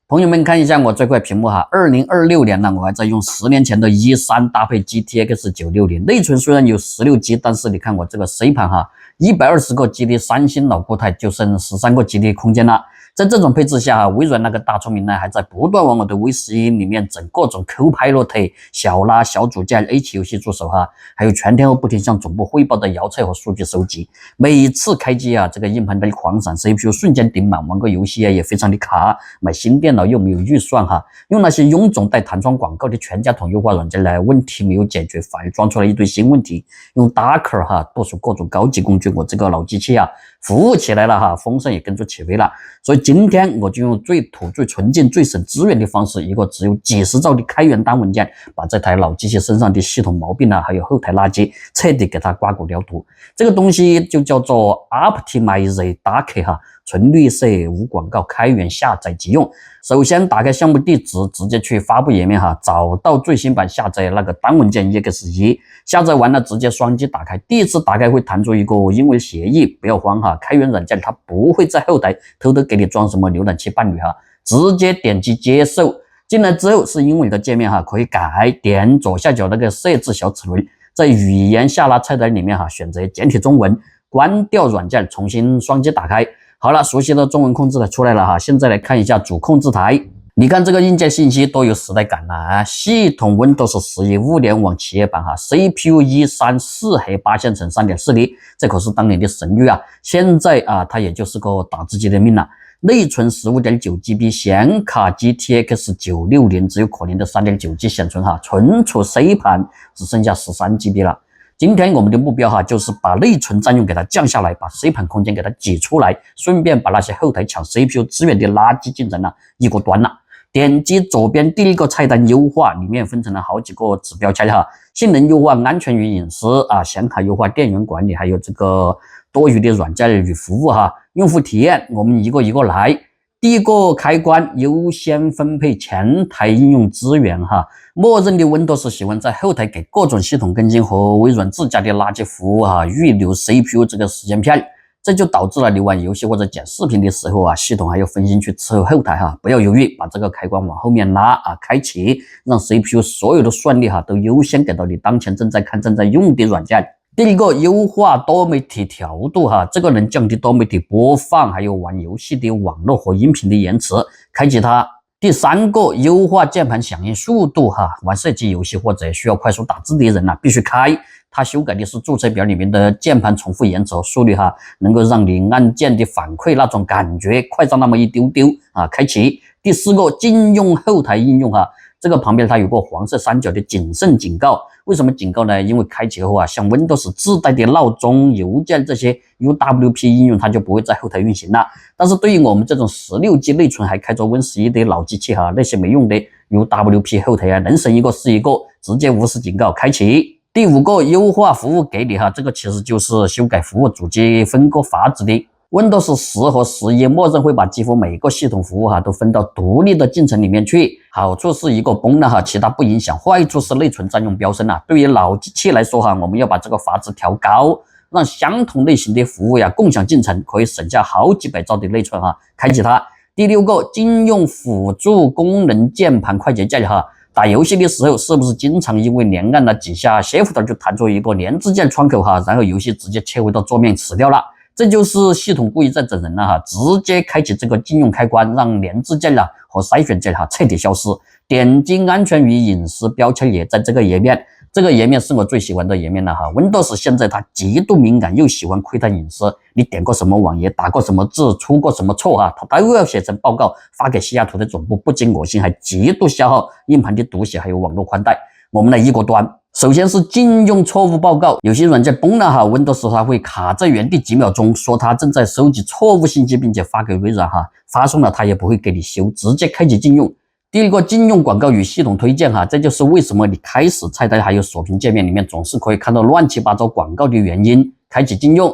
朋友们看一下我这块屏幕哈，2026年呢，我还在用10年前的i3搭配 GTX 960，内存虽然有16G，但是你看我这个 C 盘哈，120个 G 的三星老固态就剩13个 G 的空间了。在这种配置下，微软那个大聪明呢，还在不断往我的 V11里面整各种 Copilot、小拉、小组件、H 游戏助手哈，还有全天候不停向总部汇报的遥测和数据收集。每次开机啊，这个硬盘在狂闪 ，CPU 瞬间顶满，玩个游戏啊也非常的卡。买新电脑又没有预算哈，用那些臃肿带弹窗广告的全家桶优化软件来，问题没有解决，反而装出来一堆新问题。用 Docker 哈，部署各种高级工具，我这个老机器啊，服务起来了哈，风扇也跟着起飞了。所以今天我就用最土、最纯净、最省资源的方式，一个只有几十兆的开源单文件，把这台老机器身上的系统毛病啊，还有后台垃圾，彻底给它刮骨疗毒。这个东西就叫做 Optimize Docker 哈，纯绿色、无广告、开源下载即用。首先打开项目地址，直接去发布页面哈，找到最新版下载那个单文件 EX1，下载完了直接双击打开。第一次打开会弹出一个英文协议，不要慌哈，开源软件它不会在后台偷偷给你装什么浏览器伴侣哈，直接点击接受。进来之后是英文的界面哈，可以改，点左下角那个设置小齿轮，在语言下拉菜单里面哈，选择简体中文，关掉软件，重新双击打开。好了，熟悉的中文控制台出来了哈，现在来看一下主控制台。你看这个硬件信息都有时代感了啊！系统 Windows 11物联网企业版哈 ，CPU i3 4核8线程 3.4D， 这可是当年的神谕啊！现在啊，它也就是个打字机的命了。内存 15.9GB， 显卡 GTX 960，只有可怜的 3.9G 显存哈，存储 C 盘只剩下 13GB 了。今天我们的目标哈，就是把内存占用给它降下来，把 C 盘空间给它挤出来，顺便把那些后台抢 CPU 资源的垃圾进程呢一锅端了。点击左边第一个菜单优化，里面分成了好几个指标签哈，性能优化、安全与隐私啊，显卡优化、电源管理，还有这个多余的软件与服务哈，用户体验我们一个一个来。第一个开关优先分配前台应用资源哈，默认的 Windows 喜欢在后台给各种系统更新和微软自家的垃圾服务哈预留 CPU 这个时间片，这就导致了你玩游戏或者剪视频的时候啊，系统还要分心去伺候后台哈，不要犹豫，把这个开关往后面拉啊，开启，让 CPU 所有的算力哈都优先给到你当前正在看正在用的软件。第一个优化多媒体调度哈，这个能降低多媒体播放还有玩游戏的网络和音频的延迟，开启它。第三个优化键盘响应速度哈，玩射击游戏或者需要快速打字的人必须开。它修改的是注册表里面的键盘重复延迟和速率哈，能够让你按键的反馈那种感觉快上那么一丢丢啊，开启。第四个禁用后台应用哈，这个旁边它有个黄色三角的谨慎警告。为什么警告呢？因为开启后啊，像 Windows 自带的闹钟、邮件这些 UWP 应用，它就不会在后台运行了。但是对于我们这种16G 内存还开着 Win11的老机器哈，那些没用的 UWP 后台啊，能省一个是一个，直接无视警告开启。第五个优化服务给你哈，这个其实就是修改服务主机分割阀值的。Windows 10和11默认会把几乎每个系统服务都分到独立的进程里面去，好处是一个崩了其他不影响，坏处是内存占用飙升对于老机器来说我们要把这个阀值调高，让相同类型的服务共享进程，可以省下好几百兆的内存开启它。第六个禁用辅助功能键盘快捷键打游戏的时候是不是经常因为连按了几下 Shift 就弹出一个连字键窗口然后游戏直接切回到桌面死掉了？这就是系统故意在整人了直接开启这个禁用开关，让连字键和筛选键彻底消失。点击安全与隐私标签也在这个页面，这个页面是我最喜欢的页面了Windows 现在它极度敏感，又喜欢窥探隐私，你点过什么网页，打过什么字，出过什么错它都要写成报告发给西雅图的总部，不仅恶心，还极度消耗硬盘的读写还有网络宽带。我们来一锅端。首先是禁用错误报告，有些软件崩了Windows 它会卡在原地几秒钟，说它正在收集错误信息，并且发给微软发送了它也不会给你修，直接开启禁用。第二个禁用广告与系统推荐这就是为什么你开始菜单还有锁屏界面里面总是可以看到乱七八糟广告的原因。开启禁用。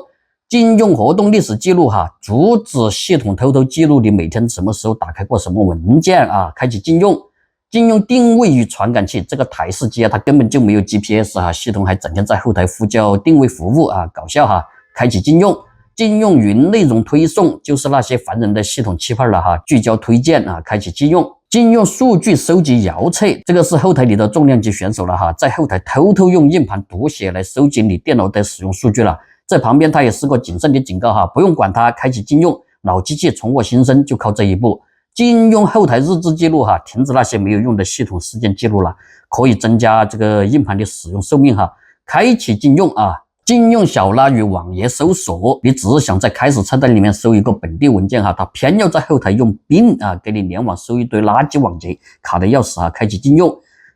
禁用活动历史记录阻止系统偷偷记录你每天什么时候打开过什么文件开启禁用。禁用定位与传感器，这个台式机它根本就没有 GPS系统还整天在后台呼叫定位服务搞笑开启禁用。禁用云内容推送，就是那些烦人的系统欺骗了哈。聚焦推荐啊，开启禁用。禁用数据收集遥测，这个是后台里的重量级选手了哈，在后台偷偷用硬盘读写来收集你电脑的使用数据了。在旁边他也是个谨慎的警告哈，不用管它，开启禁用，老机器重获新生就靠这一步。禁用后台日志记录哈，停止那些没有用的系统事件记录了，可以增加这个硬盘的使用寿命哈。开启禁用啊。禁用小拉与网页搜索，你只是想在开始菜单里面搜一个本地文件哈，它偏要在后台用Bing啊给你联网搜一堆垃圾网页，卡的要死啊！开启禁用。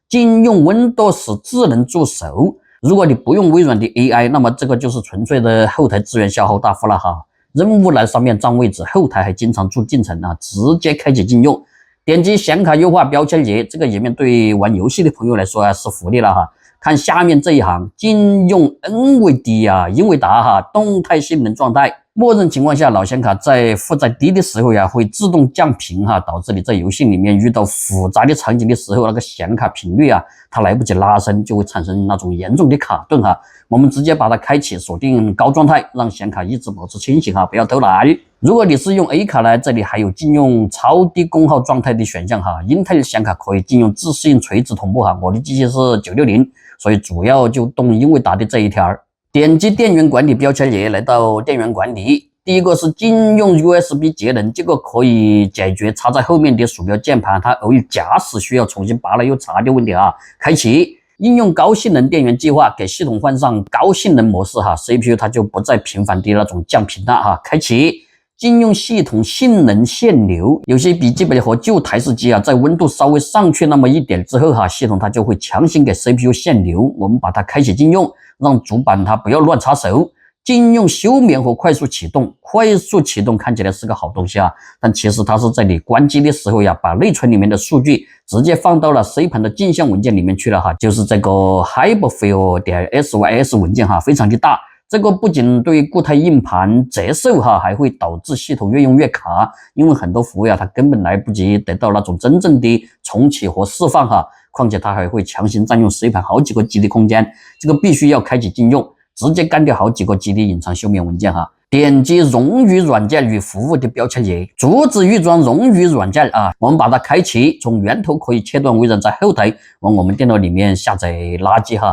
禁用 Windows 智能助手，如果你不用微软的 AI， 那么这个就是纯粹的后台资源消耗大户了哈。任务栏上面占位置，后台还经常出进程啊，直接开启禁用。点击显卡优化标签页，这个页面对玩游戏的朋友来说是福利了哈。看下面这一行，禁用 NVD 啊，英伟达哈，动态性能状态。默认情况下，老显卡在负载低的时候呀，会自动降频哈，导致你在游戏里面遇到复杂的场景的时候，那个显卡频率啊，它来不及拉升，就会产生那种严重的卡顿哈。我们直接把它开启，锁定高状态，让显卡一直保持清醒哈，不要偷懒。如果你是用 A 卡呢，这里还有禁用超低功耗状态的选项哈。英特尔显卡可以禁用自适应垂直同步哈，我的机器是960。所以主要就动英伟达的这一条。点击电源管理标签页，来到电源管理。第一个是禁用 USB 节能，这个可以解决插在后面的鼠标键盘它偶尔假死需要重新拔了又插的问题啊。开启应用高性能电源计划，给系统换上高性能模式哈 ，CPU 它就不再频繁的那种降频了哈。开启。禁用系统性能限流，有些笔记本和旧台式机啊，在温度稍微上去那么一点之后哈，系统它就会强行给 CPU 限流，我们把它开启禁用，让主板它不要乱插手。禁用休眠和快速启动，快速启动看起来是个好东西啊，但其实它是在你关机的时候呀，把内存里面的数据直接放到了 C 盘的镜像文件里面去了哈，就是这个 Hyperfield.sys 文件哈，非常的大。这个不仅对固态硬盘折寿哈，还会导致系统越用越卡，因为很多服务它根本来不及得到那种真正的重启和释放哈，况且它还会强行占用 C 盘好几个 G 的空间，这个必须要开启禁用，直接干掉好几个 G 的隐藏休眠文件哈。点击冗余软件与服务的标签页，阻止预装冗余软件啊，我们把它开启，从源头可以切断微软在后台往我们电脑里面下载垃圾哈。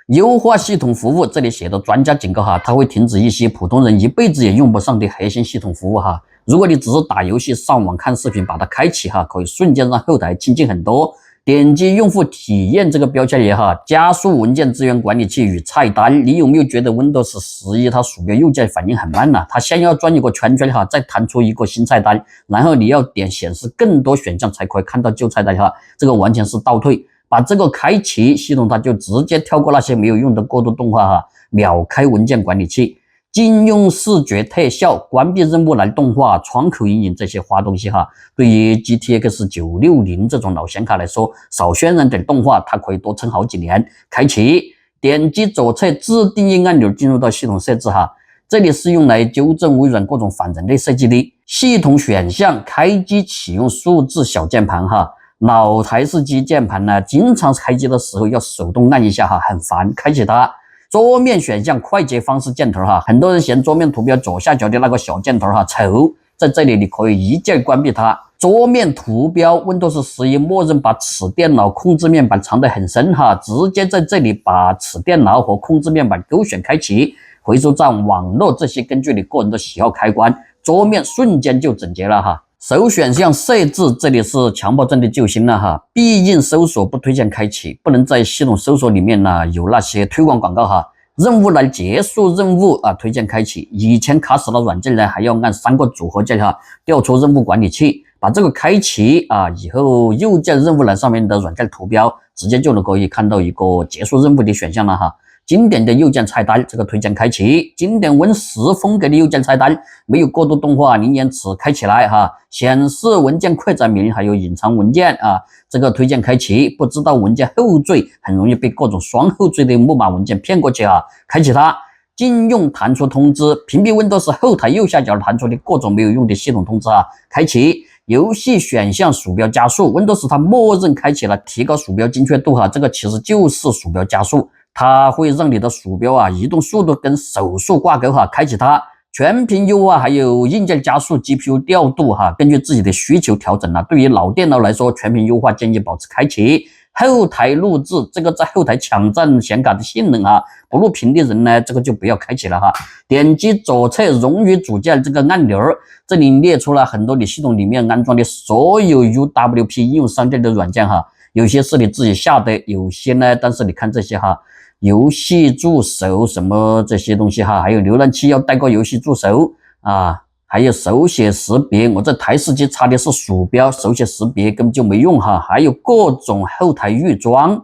优化系统服务，这里写的专家警告哈，它会停止一些普通人一辈子也用不上的核心系统服务哈。如果你只是打游戏、上网、看视频，把它开启哈，可以瞬间让后台清静很多。点击用户体验这个标签页哈，加速文件资源管理器与菜单。你有没有觉得 Windows 11它鼠标右键反应很慢呢？它先要转一个圈圈哈，再弹出一个新菜单，然后你要点显示更多选项才可以看到旧菜单哈，这个完全是倒退。把这个开启，系统它就直接跳过那些没有用的过渡动画哈，秒开文件管理器。禁用视觉特效，关闭任务栏动画、窗口阴影这些花东西哈。对于 GTX 960这种老显卡来说，少渲染点动画，它可以多撑好几年。开启，点击左侧自定义按钮进入到系统设置哈，这里是用来纠正微软各种反人类设计的。系统选项，开机启用数字小键盘哈。老台式机键盘呢，经常开机的时候要手动按一下哈，很烦。开启它，桌面选项快捷方式箭头哈，很多人嫌桌面图标左下角的那个小箭头哈丑，在这里你可以一键关闭它。桌面图标 Windows 11默认把此电脑控制面板藏得很深哈，直接在这里把此电脑和控制面板勾选开启，回收站、网络这些根据你个人的喜好开关，桌面瞬间就整洁了哈。首选项设置，这里是强迫症的救星了哈，必应搜索不推荐开启，不能在系统搜索里面呢有那些推广广告哈。任务来结束任务啊，推荐开启。以前卡死了软件呢，还要按3个组合键哈，调出任务管理器，把这个开启啊，以后右键任务栏上面的软件图标，直接就能可以看到一个结束任务的选项了哈。经典的右键菜单，这个推荐开启；经典Win10风格的右键菜单，没有过渡动画、零延迟，开起来哈。显示文件扩展名，还有隐藏文件啊，这个推荐开启。不知道文件后缀，很容易被各种双后缀的木马文件骗过去啊，开启它。禁用弹出通知，屏蔽 Windows 后台右下角弹出的各种没有用的系统通知啊，开启。游戏选项鼠标加速 ，Windows 它默认开启了提高鼠标精确度哈，这个其实就是鼠标加速。它会让你的鼠标啊移动速度跟手速挂钩哈，开启它。全屏优化，还有硬件加速、GPU 调度哈，根据自己的需求调整啊。对于老电脑来说，全屏优化建议保持开启。后台录制，这个在后台抢占显卡的性能啊，不录屏的人呢，这个就不要开启了哈。点击左侧冗余组件这个按钮，这里列出了很多你系统里面安装的所有 UWP 应用商店的软件哈，有些是你自己下的，有些呢，但是你看这些哈。游戏助手什么这些东西哈，还有浏览器要带个游戏助手啊，还有手写识别，我这台式机插的是鼠标，手写识别根本就没用哈。还有各种后台预装，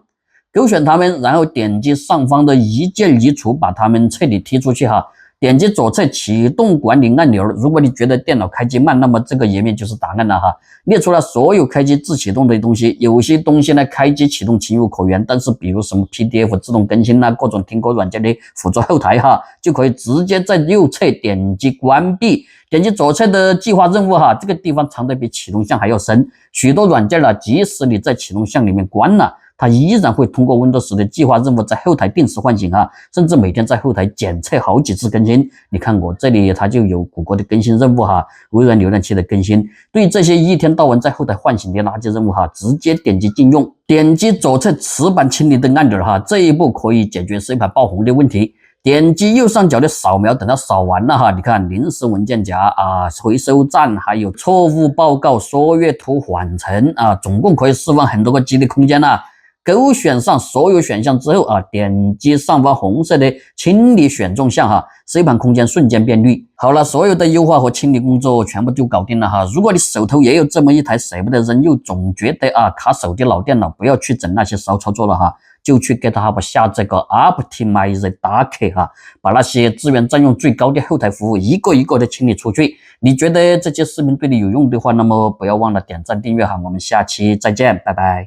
勾选它们，然后点击上方的一键移除，把它们彻底踢出去哈。点击左侧启动管理按钮，如果你觉得电脑开机慢，那么这个页面就是答案了哈。列出了所有开机自启动的东西，有些东西呢开机启动情有可原，但是比如什么 PDF 自动更新啊，各种听歌软件的辅助后台哈，就可以直接在右侧点击关闭，点击左侧的计划任务哈，这个地方藏得比启动项还要深，许多软件即使你在启动项里面关了。它依然会通过 Windows 的计划任务在后台定时唤醒啊，甚至每天在后台检测好几次更新。你看我这里它就有谷歌的更新任务哈，微软浏览器的更新。对于这些一天到晚在后台唤醒的垃圾任务哈，直接点击禁用，点击左侧磁盘清理的按钮哈，这一步可以解决 C 盘爆红的问题。点击右上角的扫描，等它扫完了哈，你看临时文件夹啊、回收站，还有错误报告、缩略图缓存啊，总共可以释放很多个 G 的空间了。勾选上所有选项之后啊，点击上方红色的清理选中项哈 ，C 盘空间瞬间变绿。好了，所有的优化和清理工作全部就搞定了哈。如果你手头也有这么一台舍不得扔又总觉得卡手的老电脑，不要去整那些骚操作了哈，就去 GitHub 下这个 Optimize Dark 哈，把那些资源占用最高的后台服务一个一个的清理出去。你觉得这些视频对你有用的话，那么不要忘了点赞订阅哈，我们下期再见，拜拜。